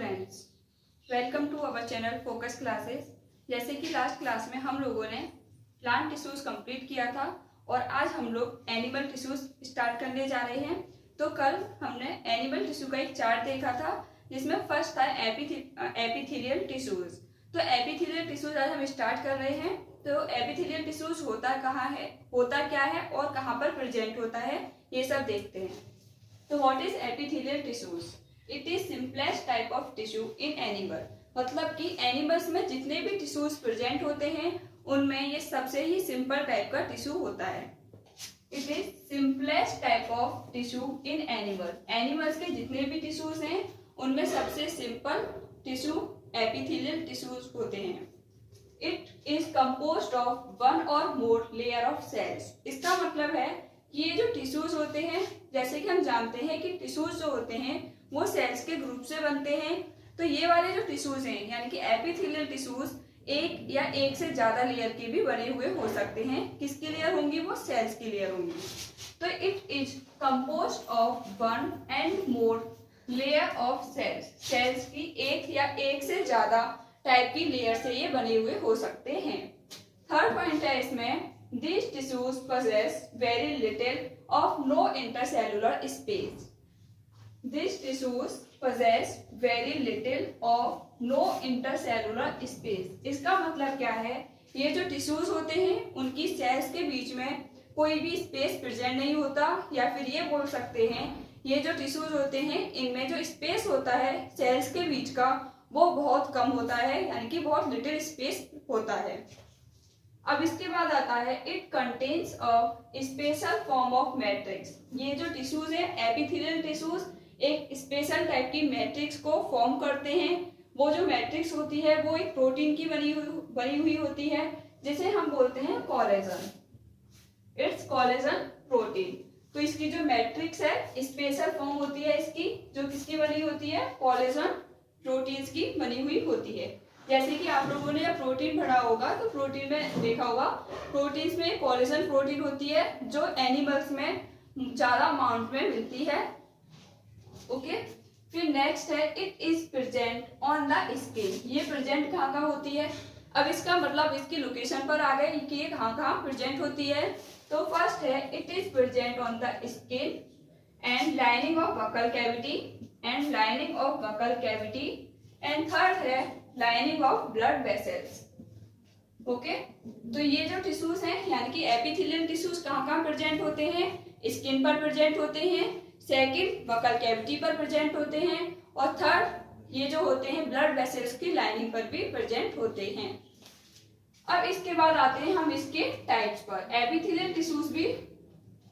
Students, welcome to our channel focus classes. जैसे कि last class में हम लोगों ने प्लांट टिश्यूज कंप्लीट किया था और आज हम लोग एनिमल टिश्यूज स्टार्ट करने जा रहे हैं। तो कल हमने एनिमल टिश्यू का एक चार्ट देखा था जिसमें फर्स्ट था एपिथेलियल टिश्यूज। तो एपिथेलियल टिश्यूज आज हम स्टार्ट कर रहे हैं। तो एपिथेलियल टिश्यूज होता कहाँ है, होता क्या है और कहाँ पर प्रेजेंट होता है, ये सब देखते हैं। तो what is epithelial tissues? It is simplest type of tissue in animal. मतलब कि एनिमल्स में जितने भी टिश्यूज प्रेजेंट होते हैं उनमें ये सबसे ही सिंपल टाइप का टिश्यू होता है। It is simplest type of tissue in animal. Animals के जितने भी टिश्यूज हैं उनमें सबसे सिंपल टिश्यू एपिथेलियल टिश्यूज होते हैं। It is composed of one और मोर लेयर ऑफ सेल्स। इसका मतलब है कि ये जो टिश्यूज होते हैं, जैसे कि हम जानते हैं कि टिश्यूज जो होते हैं वो सेल्स के ग्रुप से बनते हैं। तो ये वाले जो टिश्यूज हैं यानी कि एपिथेलियल टिश्यूज एक या एक से ज्यादा लेयर के भी बने हुए हो सकते हैं। किसकी लेयर होंगी? वो सेल्स की लेयर होंगी। तो it is composed of one and more layer of cells. Cells की एक या एक से ज्यादा टाइप की लेयर से ये बने हुए हो सकते हैं। थर्ड पॉइंट है इसमें, these tissues possess very little of no intercellular space. These tissues possess very little of no intercellular space. इसका मतलब क्या है? ये जो टिश्यूज होते हैं उनकी सेल्स के बीच में कोई भी स्पेस प्रेजेंट नहीं होता, या फिर ये बोल सकते हैं ये जो टिश्यूज होते हैं इनमें जो स्पेस होता है सेल्स के बीच का वो बहुत कम होता है, यानी कि बहुत लिटिल स्पेस होता है। अब इसके बाद आता है it contains a special form of matrix. ये जो टिश्यूज है एपिथेलियल टिश्यूज एक स्पेशल टाइप की मैट्रिक्स को फॉर्म करते हैं। वो जो मैट्रिक्स होती है वो एक प्रोटीन की बनी हुई होती है जिसे हम बोलते हैं कोलेजन। It's collagen protein. तो इसकी जो मैट्रिक्स है स्पेशल फॉर्म होती है इसकी, जो किसकी बनी होती है? कोलेजन प्रोटीन्स की बनी हुई होती है। जैसे कि आप लोगों ने जब प्रोटीन पढ़ा होगा तो प्रोटीन में देखा होगा प्रोटीन्स में कोलेजन प्रोटीन होती है जो एनिमल्स में ज्यादा अमाउंट में मिलती है। ओके, फिर नेक्स्ट है it is present on the skin. ये प्रेजेंट कहाँ कहाँ होती है? अब इसका मतलब इसकी लोकेशन पर आ गए कि ये कहाँ कहाँ प्रेजेंट होती है। तो फर्स्ट है it is present on the skin and lining of buccal cavity and third है lining of blood vessels. Okay, तो ये जो टिश्यूज हैं यानी कि एपिथेलियल टिश्यूज कहाँ कहाँ प्रेजेंट होते हैं? स्किन पर प्रेजेंट होते हैं, सेकंड बकल कैविटी पर प्रेजेंट होते हैं, और थर्ड ये जो होते हैं ब्लड वेसल्स की लाइनिंग पर भी प्रेजेंट होते हैं। अब इसके बाद आते हैं हम इसके टाइप्स पर। एपिथेलियल टिश्यूज भी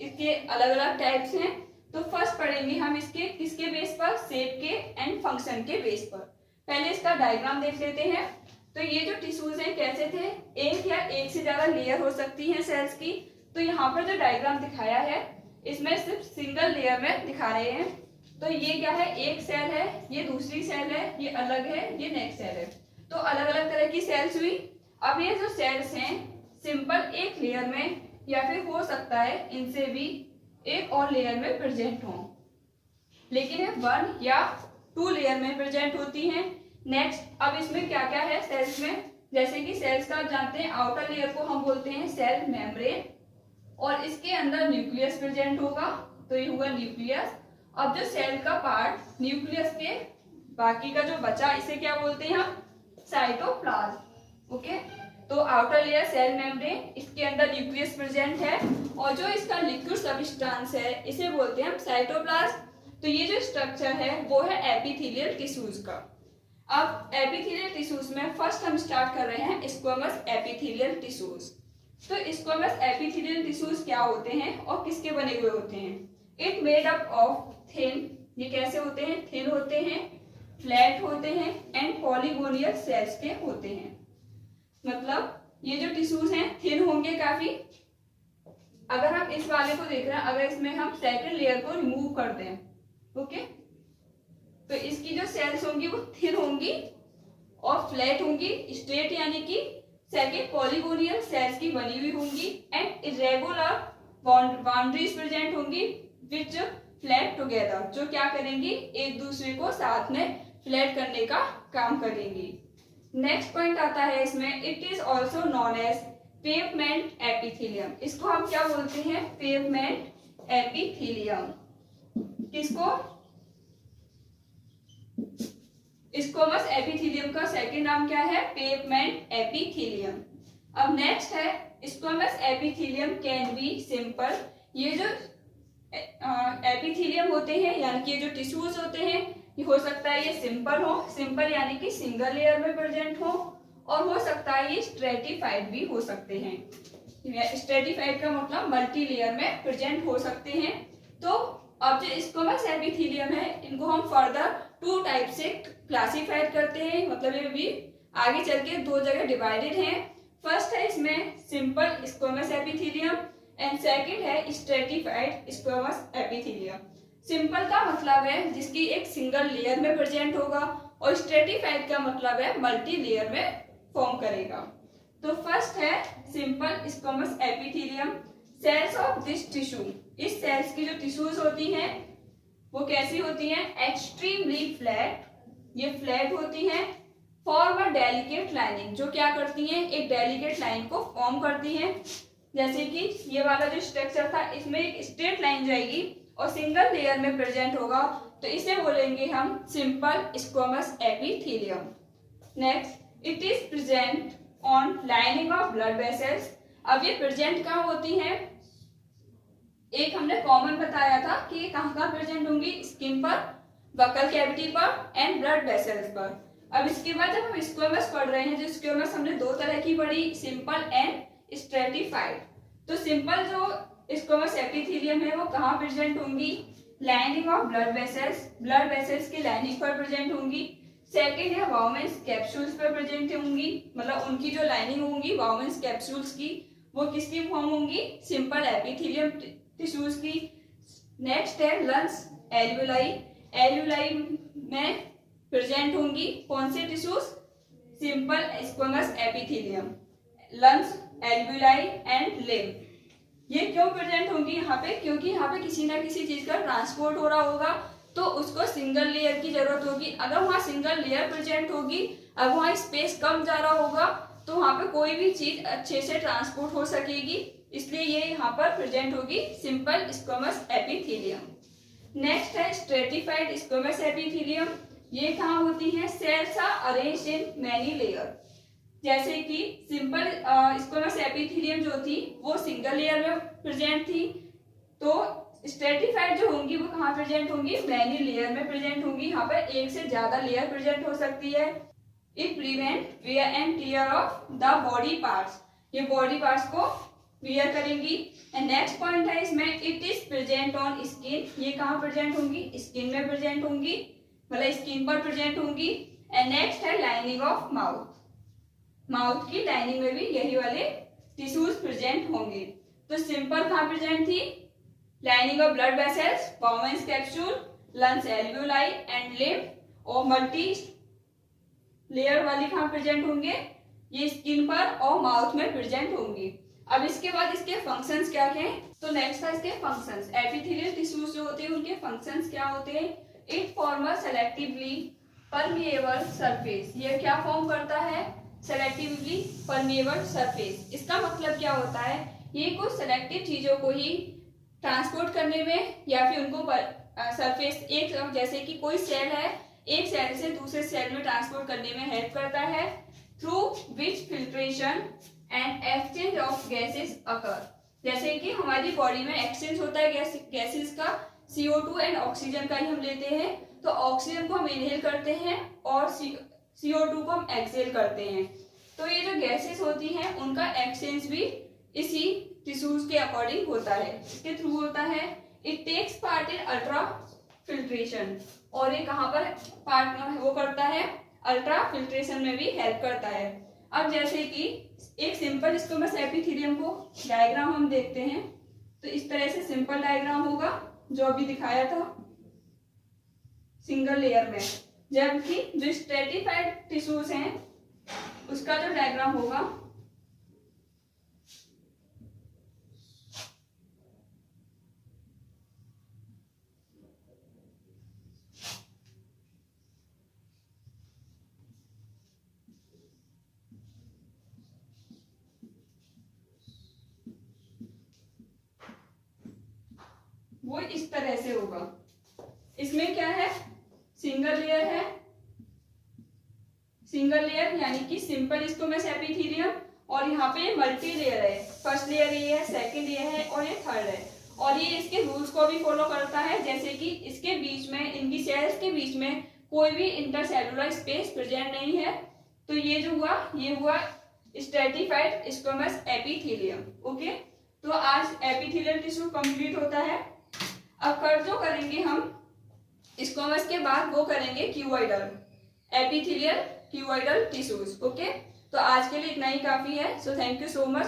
इसके अलग अलग टाइप्स हैं। तो फर्स्ट पढ़ेंगे हम इसके किसके बेस पर? शेप के एंड फंक्शन के बेस पर। पहले इसका डायग्राम देख लेते हैं। तो ये जो टिश्यूज हैं कैसे थे? एक या एक से ज्यादा लेयर हो सकती हैं सेल्स की। तो यहाँ पर जो डायग्राम दिखाया है इसमें सिर्फ सिंगल लेयर में दिखा रहे हैं। तो ये क्या है? एक सेल है, ये दूसरी सेल है, ये अलग है, ये नेक्स्ट सेल है। तो अलग अलग तरह की सेल्स हुई। अब ये जो सेल्स हैं सिंपल एक लेयर में या फिर हो सकता है इनसे भी एक और लेयर में प्रेजेंट हो, लेकिन ये वन या टू लेयर में प्रेजेंट होती हैं। नेक्स्ट, अब इसमें क्या क्या है सेल्स में? जैसे कि सेल्स का जानते हैं आउटर लेयर को हम बोलते हैं सेल मेम्ब्रेन, और इसके अंदर न्यूक्लियस प्रेजेंट होगा। तो ये हुआ न्यूक्लियस। अब जो सेल का पार्ट न्यूक्लियस के बाकी का जो बचा इसे क्या बोलते हैं हम? साइटोप्लाज्म। ओके, तो आउटर लेयर सेल मेम्ब्रेन, इसके अंदर न्यूक्लियस प्रेजेंट है, और जो इसका लिक्विड सब्सटेंस है इसे बोलते हैं हम साइटोप्लाज्म। तो ये जो स्ट्रक्चर है वो है एपिथेलियल टिश्यूज का। अब एपिथेलियल टिश्यूज में फर्स्ट हम स्टार्ट कर रहे हैं स्क्वैमस एपिथेलियल टिश्यूज। तो स्क्वैमस एपिथेलियल टिश्यूज क्या होते हैं और किसके बने हुए होते हैं? It made up of thin, ये कैसे होते हैं? थिन होते हैं, फ्लैट होते हैं एंड पॉलीगोनियल सेल्स के होते हैं। मतलब ये जो टिश्यूज हैं थिन होंगे काफी। अगर हम इस वाले को देख रहे हैं, अगर इसमें हम सेकंड लेयर को रिमूव कर दें, ओके, तो इसकी जो सेल्स होंगी वो थिन होंगी और फ्लैट होंगी, स्ट्रेट यानी कि सेकंड पॉलीगोनियल सेल्स की बनी हुई होंगी, एंड इरेगुलर बाउंड्रीज प्रेजेंट होंगी विच फ्लैट टुगेदर, जो क्या करेंगी? एक दूसरे को साथ में फ्लैट करने का काम करेंगी। नेक्स्ट पॉइंट आता है इसमें, it is also known as pavement epithelium. इसको हम क्या बोलते हैं? Pavement epithelium. किसको? स्क्वैमस एपिथेलियम का सेकंड नाम क्या है? Pavement epithelium. अब नेक्स्ट है, squamous epithelium can be simple. ये जो एपिथेलियम होते हैं यानी कि ये जो टिश्यूज होते हैं, ये हो सकता है ये सिंपल हो, सिंपल यानी कि सिंगल लेयर में प्रेजेंट हो, और हो सकता है ये स्ट्रेटिफाइड भी हो सकते हैं। स्ट्रेटिफाइड का मतलब मल्टी लेयर में प्रेजेंट हो सकते हैं। तो अब जो स्क्वैमस एपिथेलियम है, इनको हम फर्दर 2 टाइप से क्लासिफाइड करते हैं, मतलब ये भी आगे चल के 2 जगह डिवाइडेड हैं। फर्स्ट है इसमें simple squamous epithelium and second है स्ट्रेटिफाइड स्क्वैमस एपिथेलियम। सिंपल का मतलब है जिसकी एक सिंगल लेयर में प्रेजेंट होगा, और स्ट्रेटिफाइड का मतलब है मल्टी लेयर में फॉर्म करेगा। तो फर्स्ट है simple squamous epithelium. Cells of this tissue, इस सेल्स की जो टिश्यूज होती हैं वो कैसी होती हैं? एक्सट्रीमली फ्लैट, ये फ्लैट होती हैं। फॉर्म अ डेलिकेट लाइनिंग, जो क्या करती हैं? एक डेलिकेट लाइन को फॉर्म करती हैं। जैसे कि ये वाला जो स्ट्रक्चर था, इसमें एक स्ट्रेट लाइन जाएगी और सिंगल लेयर में प्रेजेंट होगा, तो इसे बोलेंगे हम simple squamous epithelium. Next, it is present on lining of blood vessels. अब ये प्रेजेंट कहाँ होती हैं? एक हमने कॉमन बताया था कि ये कहाँ प्रेजेंट होंगी? स्किन पर, बकल कैविटी पर एंड ब्लड वेसल्स पर। अब इसके बाद जब हम स्क्वैमस पढ़ रहे हैं, जो स्क्वैमस हमने 2 तरह की पढ़ी, सिंपल एंड स्ट्रेटिफाइड। तो सिंपल जो स्क्वैमस एपिथेलियम है वो कहाँ प्रेजेंट होंगी? Lining of blood vessels, blood vessels की लाइनिंग पर प्रेजेंट होंगी। सेकेंड है वाउमेंस कैप्सूल्स पर प्रेजेंट होंगी, मतलब उनकी जो लाइनिंग होंगी वाउमेंस कैप्सूल्स की, वो किसकी फॉर्म होंगी? सिंपल एपिथेलियम टिश्यूज की। नेक्स्ट है लंग्स एल्वियोलाई, एल्वियोलाई में प्रेजेंट होंगी कौन से tissues? Simple squamous epithelium. Lungs, alveoli and lymph, ये क्यों प्रेजेंट होंगी यहाँ पे? क्योंकि यहाँ पे किसी ना किसी चीज का ट्रांसपोर्ट हो रहा होगा, तो उसको सिंगल लेयर की जरूरत होगी। अगर वहाँ सिंगल लेयर प्रेजेंट होगी, अब वहाँ स्पेस कम जा रहा होगा, तो वहाँ पे कोई भी चीज अच्छे से ट्रांसपोर्ट हो सकेगी, इसलिए ये यहाँ पर प्रेजेंट होगी सिंपल स्क्वैमस एपिथेलियम। नेक्स्ट है स्ट्रेटिफाइड स्क्वैमस एपिथेलियम। ये कहाँ होती है? Cells are arranged in many layer. जैसे कि सिंपल स्क्वैमस एपिथेलियम जो थी वो सिंगल लेयर में प्रेजेंट थी, तो स्ट्रेटिफाइड जो होंगी वो कहाँ प्रेजेंट होंगी? मैनी लेयर में प्रेजेंट होंगी। यहाँ पर एक से ज्यादा लेयर प्रेजेंट हो सकती है। It prevent wear and tear of the body parts, ये बॉडी पार्ट्स को वियर करेंगी। एंड नेक्स्ट पॉइंट है इसमें, it is present on skin. ये कहाँ प्रेजेंट होंगी? स्किन में प्रेजेंट होंगी, मतलब स्किन पर प्रेजेंट होंगी। एंड नेक्स्ट है लाइनिंग ऑफ माउथ, माउथ की लाइनिंग में भी यही वाले टिश्यूज प्रेजेंट होंगे। तो सिंपल कहाँ प्रेजेंट थी? Lining of blood vessels, Bowman's capsule, lungs alveoli and lymph, और मल्टी लेयर वाली कहाँ प्रेजेंट होंगे? ये स्किन पर और माउथ में प्रेजेंट होंगी। अब इसके बाद इसके फंक्शंस क्या हैं? तो नेक्स्ट है इसके फंक्शंस। एपिथेलियल टिश्यूज जो होते हैं उनके फंक्शंस क्या होते हैं? It form a selectively permeable surface. ये क्या फॉर्म करता है? Selectively permeable surface. इसका मतलब क्या होता है? ये कुछ सेलेक्टिव चीजों को ही ट्रांसपोर्ट करने में, या फिर उनको सरफेस, एक जैसे कि कोई सेल है, एक सेल से दूसरे सेल में ट्रांसपोर्ट करने में हेल्प करता है, through which filtration and exchange of gases occur. जैसे कि हमारी बॉडी में एक्सचेंज होता है गैसेस का, CO2 एंड ऑक्सीजन का ही हम लेते हैं। तो ऑक्सीजन को हम इनहेल करते हैं और CO2 को हम एक्सहेल करते हैं। तो ये जो गैसेस होती हैं उनका एक्सचेंज भी इसी टिश्यूज के अकॉर्डिंग होता है, इसके थ्रू होता है। It takes part in ultrafiltration, और ये कहाँ पर पार्ट वो करता है? अल्ट्रा फिल्ट्रेशन में भी हेल्प करता है। अब जैसे कि एक सिंपल स्क्वैमस एपिथेलियम को डायग्राम हम देखते हैं, तो इस तरह से सिंपल डायग्राम होगा जो अभी दिखाया था सिंगल लेयर में, जबकि जो स्ट्रेटिफाइड टिश्यूज हैं उसका जो डायग्राम होगा वो इस तरह से होगा। इसमें क्या है, सिंगल लेयर है, सिंगल लेयर यानी कि सिंपल स्क्वैमस एपिथेलियम, और यहाँ पे मल्टी लेयर है, फर्स्ट लेयर ये है, सेकंड लेयर है और ये थर्ड है। और ये इसके रूल्स को भी फॉलो करता है, जैसे कि इसके बीच में, इनकी सेल्स के बीच में कोई भी इंटरसेलुलर स्पेस प्रेजेंट नहीं है। तो ये जो हुआ, ये हुआ स्ट्रेटिफाइड स्क्वैमस एपिथेलियम। ओके, तो आज एपिथेलियल टिश्यू कंप्लीट होता है। अब कर जो करेंगे हम स्क्वैमस के बाद, वो करेंगे cuboidal epithelial cuboidal tissues. Okay, तो आज के लिए इतना ही काफी है। So thank you so much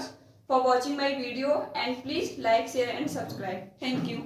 for watching my video and please like, share and subscribe. Thank you.